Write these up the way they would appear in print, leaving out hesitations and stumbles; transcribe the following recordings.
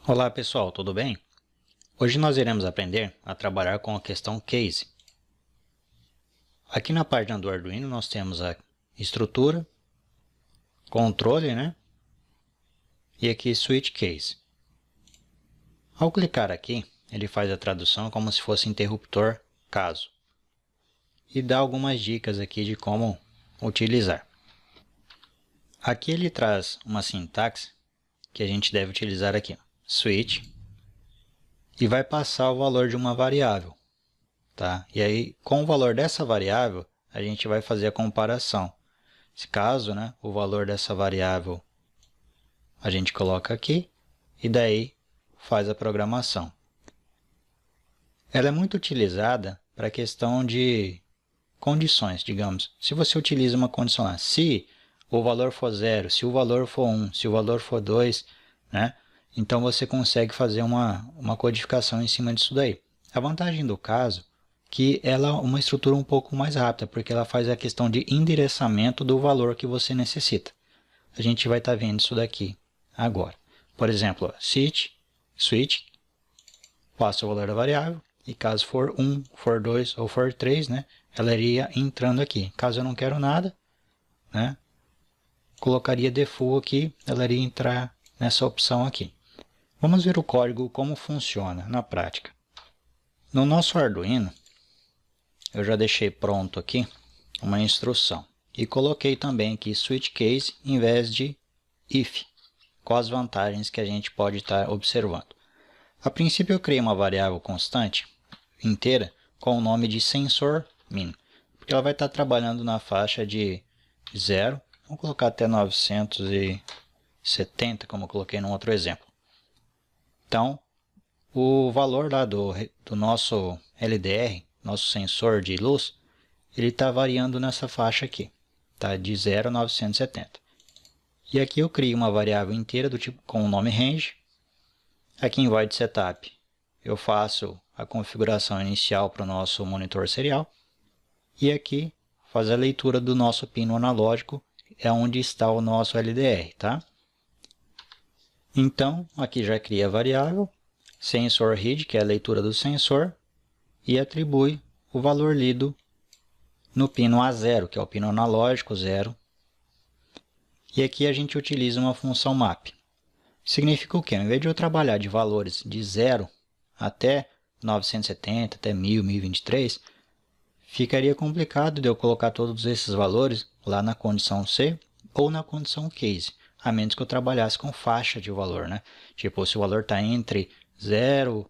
Olá pessoal, tudo bem? Hoje nós iremos aprender a trabalhar com a questão case. Aqui na página do Arduino nós temos a estrutura, controle, e aqui switch case. Ao clicar aqui, ele faz a tradução como se fosse interruptor caso. E dá algumas dicas aqui de como utilizar. Aqui ele traz uma sintaxe que a gente deve utilizar aqui. Switch. E vai passar o valor de uma variável. Tá? E aí, com o valor dessa variável, a gente vai fazer a comparação. Se caso, o valor dessa variável a gente coloca aqui e daí faz a programação. Ela é muito utilizada para a questão de condições, digamos. Se você utiliza uma condição lá, se o valor for 0, se o valor for 1, se o valor for 2, então você consegue fazer uma codificação em cima disso daí. A vantagem do caso que ela é uma estrutura um pouco mais rápida, porque ela faz a questão de endereçamento do valor que você necessita. A gente vai estar vendo isso daqui agora. Por exemplo, switch, passa o valor da variável, e caso for 1, for 2 ou for 3, ela iria entrando aqui. Caso eu não quero nada, colocaria default aqui, ela iria entrar nessa opção aqui. Vamos ver o código como funciona na prática. No nosso Arduino, eu já deixei pronto aqui uma instrução e coloquei também aqui switch case em vez de if, com as vantagens que a gente pode estar observando. A princípio eu criei uma variável constante inteira com o nome de sensor min, porque ela vai estar trabalhando na faixa de 0, vamos colocar até 970, como eu coloquei no outro exemplo. Então, o valor lá do nosso LDR, nosso sensor de luz, ele está variando nessa faixa aqui, tá? De 0 a 970. E aqui eu crio uma variável inteira do tipo com o nome range. Aqui em void setup eu faço a configuração inicial para o nosso monitor serial. E aqui faz a leitura do nosso pino analógico, é onde está o nosso LDR, tá? Então, aqui já cria a variável sensor read, que é a leitura do sensor, e atribui o valor lido no pino A0, que é o pino analógico 0. E aqui a gente utiliza uma função map. Significa o quê? Em vez de eu trabalhar de valores de 0 até 970, até 1000, 1023, ficaria complicado de eu colocar todos esses valores lá na condição C ou na condição case, a menos que eu trabalhasse com faixa de valor, Tipo, se o valor está entre 0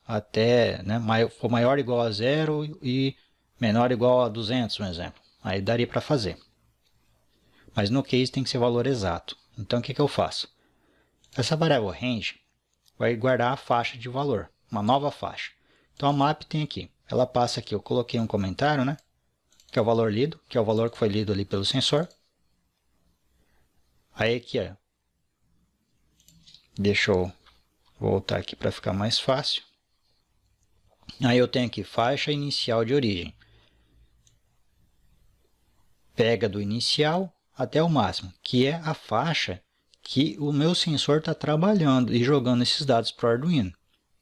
até, for maior ou igual a 0 e menor ou igual a 200, um exemplo. Aí daria para fazer. Mas no case tem que ser valor exato. Então o que eu faço? Essa variável range vai guardar a faixa de valor, uma nova faixa. Então a map tem aqui. Ela passa aqui, eu coloquei um comentário, que é o valor lido, que é o valor que foi lido ali pelo sensor. Aí aqui, deixa eu voltar aqui para ficar mais fácil. Aí eu tenho aqui faixa inicial de origem. Pega do inicial até o máximo, que é a faixa que o meu sensor está trabalhando e jogando esses dados para o Arduino.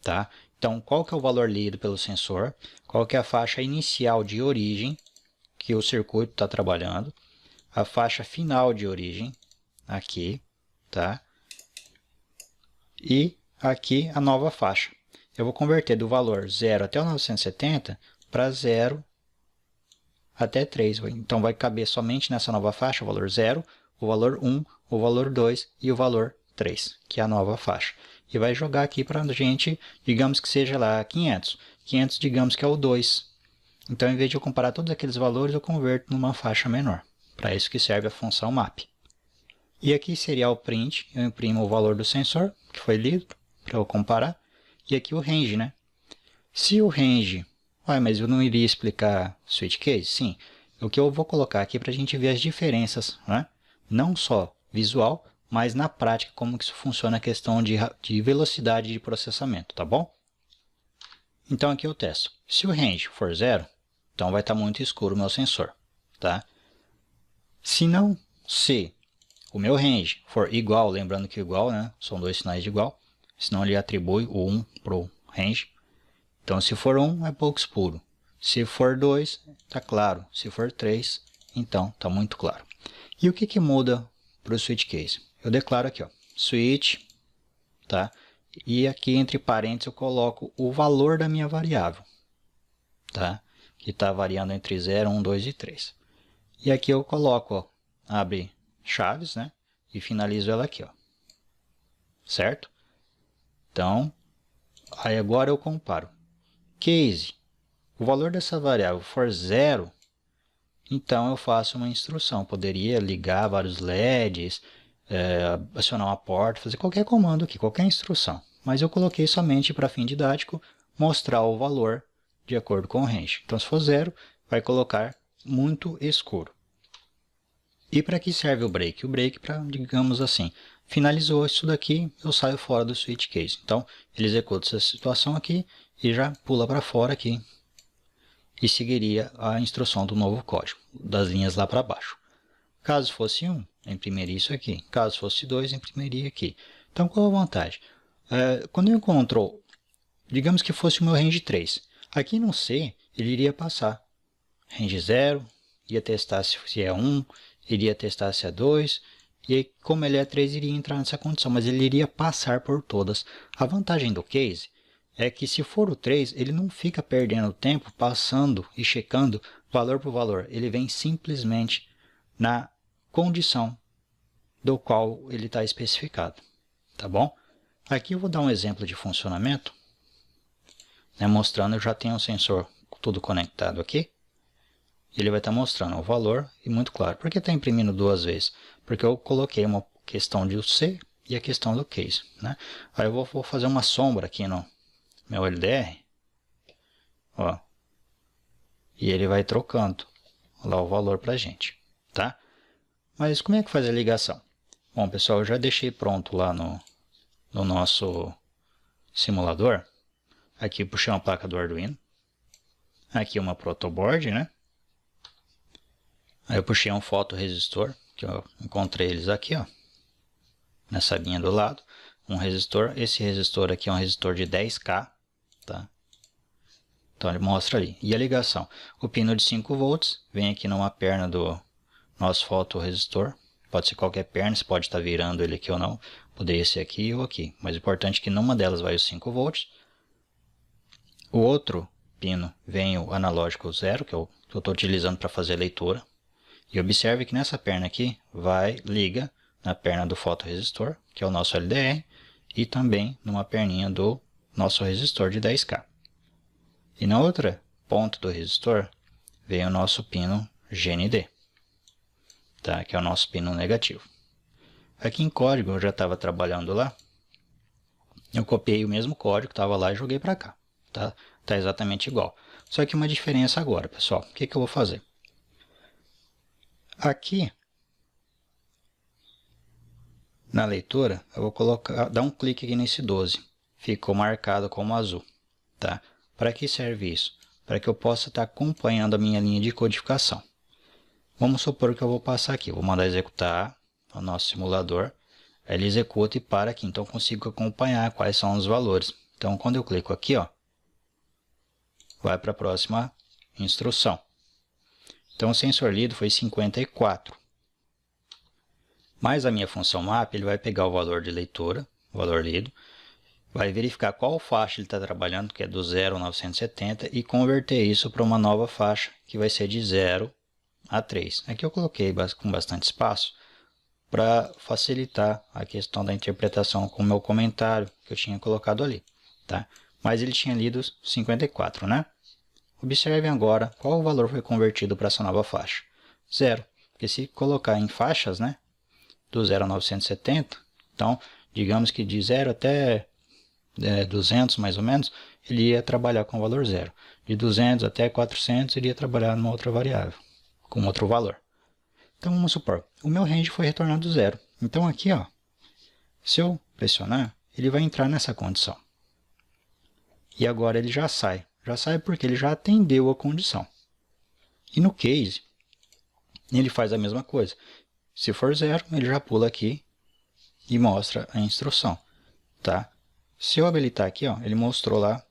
Tá? Então, qual que é o valor lido pelo sensor? Qual que é a faixa inicial de origem que o circuito está trabalhando? A faixa final de origem, aqui, tá? E aqui a nova faixa. Eu vou converter do valor 0 até o 970 para 0 até 3. Então, vai caber somente nessa nova faixa o valor 0, o valor 1, o valor 2 e o valor 3, que é a nova faixa. E vai jogar aqui para a gente, digamos que seja lá 500. 500, digamos que é o 2. Então, em vez de eu comparar todos aqueles valores, eu converto numa faixa menor. Para isso que serve a função map. E aqui seria o print, eu imprimo o valor do sensor, que foi lido, para eu comparar. E aqui o range, Se o range... mas eu não iria explicar switch case? Sim. O que eu vou colocar aqui para a gente ver as diferenças, Não só visual, mas na prática, como que isso funciona a questão de velocidade de processamento, tá bom? Então aqui eu testo. Se o range for 0, então vai estar muito escuro o meu sensor, tá? Se o meu range for igual, lembrando que igual, são dois sinais de igual, senão ele atribui o 1 para o range. Então, se for 1, é box puro. Se for 2, está claro. Se for 3, então está muito claro. E o que muda para o switch case? Eu declaro aqui, ó, switch, tá? E aqui entre parênteses eu coloco o valor da minha variável, tá? Que está variando entre 0, 1, 2 e 3. E aqui eu coloco, ó, abre chaves, né? E finalizo ela aqui, ó. Certo? Então, aí agora eu comparo. Case, o valor dessa variável for 0, então eu faço uma instrução. Poderia ligar vários LEDs, acionar uma porta, fazer qualquer comando aqui, qualquer instrução. Mas eu coloquei somente para fim didático mostrar o valor de acordo com o range. Então, se for 0, vai colocar muito escuro. E para que serve o break? O break para, digamos assim, finalizou isso daqui, eu saio fora do switch case. Então, ele executa essa situação aqui e já pula para fora aqui e seguiria a instrução do novo código, das linhas lá para baixo. Caso fosse 1, imprimiria isso aqui. Caso fosse 2, imprimiria aqui. Então, qual a vantagem? Quando eu encontro, digamos que fosse o meu range 3, aqui no C, ele iria passar range 0, ia testar se é 1, iria testar se é 2, e aí, como ele é 3, iria entrar nessa condição, mas ele iria passar por todas. A vantagem do case é que se for o 3, ele não fica perdendo tempo passando e checando valor por valor. Ele vem simplesmente na condição do qual ele está especificado. Tá bom? Aqui eu vou dar um exemplo de funcionamento, né, mostrando, eu já tenho o sensor tudo conectado aqui. Ele vai estar mostrando o valor e muito claro. Por que está imprimindo duas vezes? Porque eu coloquei uma questão de C e a questão do case, né? Aí eu vou fazer uma sombra aqui no meu LDR, ó, e ele vai trocando lá o valor para a gente, tá? Mas como é que faz a ligação? Bom, pessoal, eu já deixei pronto lá no nosso simulador. Aqui eu puxei uma placa do Arduino. Aqui uma protoboard, né? Aí eu puxei um fotoresistor, que eu encontrei eles aqui, ó, nessa linha do lado. Um resistor, esse resistor aqui é um resistor de 10K, tá? Então ele mostra ali. E a ligação? O pino de 5 volts vem aqui numa perna do nosso fotoresistor. Pode ser qualquer perna, você pode estar virando ele aqui ou não. Poderia ser aqui ou aqui. Mas o importante é que numa delas vai os 5 volts. O outro pino vem o analógico 0, que eu estou utilizando para fazer a leitura. E observe que nessa perna aqui liga na perna do fotoresistor, que é o nosso LDR, e também numa perninha do nosso resistor de 10K. E na outra ponta do resistor vem o nosso pino GND, tá? Que é o nosso pino negativo. Aqui em código eu já estava trabalhando lá, eu copiei o mesmo código que estava lá e joguei para cá, tá? Tá exatamente igual. Só que uma diferença agora, pessoal. O que eu vou fazer? Aqui, na leitura, eu vou dar um clique aqui nesse 12. Ficou marcado como azul, tá? Para que serve isso? Para que eu possa estar acompanhando a minha linha de codificação. Vamos supor que eu vou passar aqui. Vou mandar executar o nosso simulador. Ele executa e para aqui. Então, eu consigo acompanhar quais são os valores. Então, quando eu clico aqui, ó, vai para a próxima instrução. Então, o sensor lido foi 54. Mais a minha função map, ele vai pegar o valor de leitura, o valor lido, vai verificar qual faixa ele está trabalhando, que é do 0 ao 970, e converter isso para uma nova faixa, que vai ser de 0 a 3. Aqui eu coloquei com bastante espaço, para facilitar a questão da interpretação com o meu comentário, que eu tinha colocado ali, tá? Mas ele tinha lido 54, né? Observem agora qual o valor foi convertido para essa nova faixa. 0. Porque se colocar em faixas, né? Do 0 a 970, então, digamos que de 0 até 200 mais ou menos, ele ia trabalhar com o valor 0. De 200 até 400, iria trabalhar numa outra variável, com outro valor. Então, vamos supor, o meu range foi retornado 0. Então, aqui, ó, se eu pressionar, ele vai entrar nessa condição. E agora ele já sai. Já sai porque ele já atendeu a condição. E no case, ele faz a mesma coisa. Se for 0, ele já pula aqui e mostra a instrução, tá? Se eu habilitar aqui, ó, ele mostrou lá,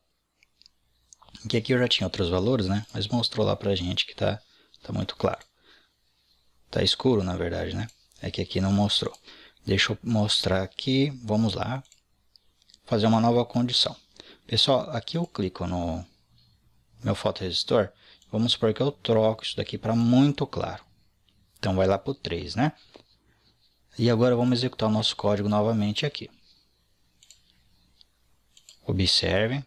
que aqui eu já tinha outros valores, né? Mas mostrou lá pra gente que tá muito claro. Tá escuro, na verdade, né? É que aqui não mostrou. Deixa eu mostrar aqui, vamos lá, fazer uma nova condição. Pessoal, aqui eu clico no meu fotoresistor, vamos supor que eu troco isso daqui para muito claro. Então vai lá para o 3, né? E agora vamos executar o nosso código novamente aqui. Observe,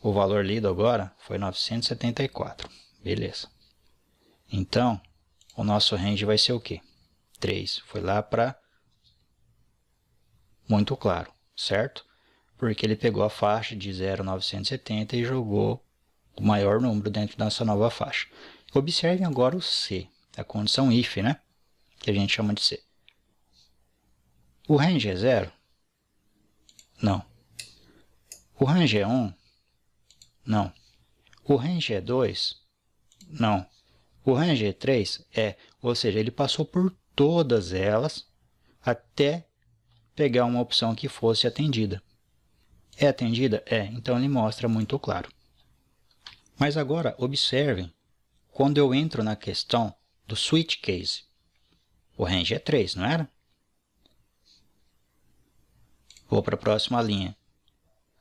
o valor lido agora foi 974. Beleza. Então, o nosso range vai ser o quê? 3. Foi lá para muito claro, certo? Porque ele pegou a faixa de 0,970 e jogou o maior número dentro dessa nova faixa. Observem agora o C, a condição if, né? Que a gente chama de C. O range é 0? Não. O range é 1? Não. O range é 2? Não. O range é 3? É. Ou seja, ele passou por todas elas até pegar uma opção que fosse atendida. É atendida? É. Então ele mostra muito claro. Mas agora, observem, quando eu entro na questão do switch case, o range é 3, não era? Vou para a próxima linha.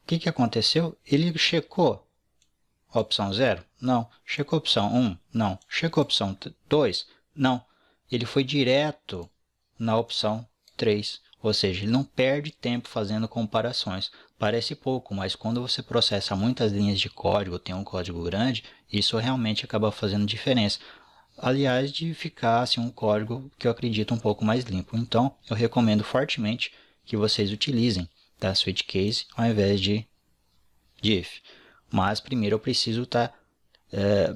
O que aconteceu? Ele checou a opção 0? Não. Checou a opção 1? Não. Checou a opção 2? Não. Ele foi direto na opção 3. Ou seja, ele não perde tempo fazendo comparações. Parece pouco, mas quando você processa muitas linhas de código, tem um código grande, isso realmente acaba fazendo diferença. Aliás, de ficar assim, um código que eu acredito um pouco mais limpo. Então, eu recomendo fortemente que vocês utilizem da switch case ao invés de if. Mas primeiro eu preciso estar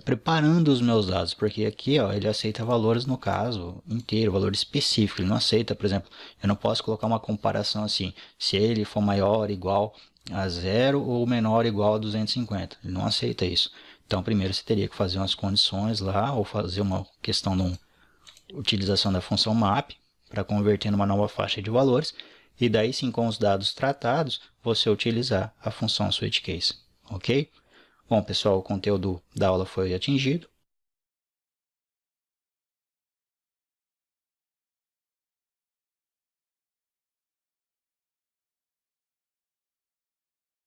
preparando os meus dados, porque aqui ó, ele aceita valores no caso inteiro, valor específico, ele não aceita, por exemplo, eu não posso colocar uma comparação assim, se ele for maior ou igual a 0 ou menor ou igual a 250, ele não aceita isso. Então primeiro você teria que fazer umas condições lá, ou fazer uma questão de utilização da função map, para converter numa nova faixa de valores, e daí sim com os dados tratados, você utilizar a função switch case, ok? Bom pessoal, o conteúdo da aula foi atingido.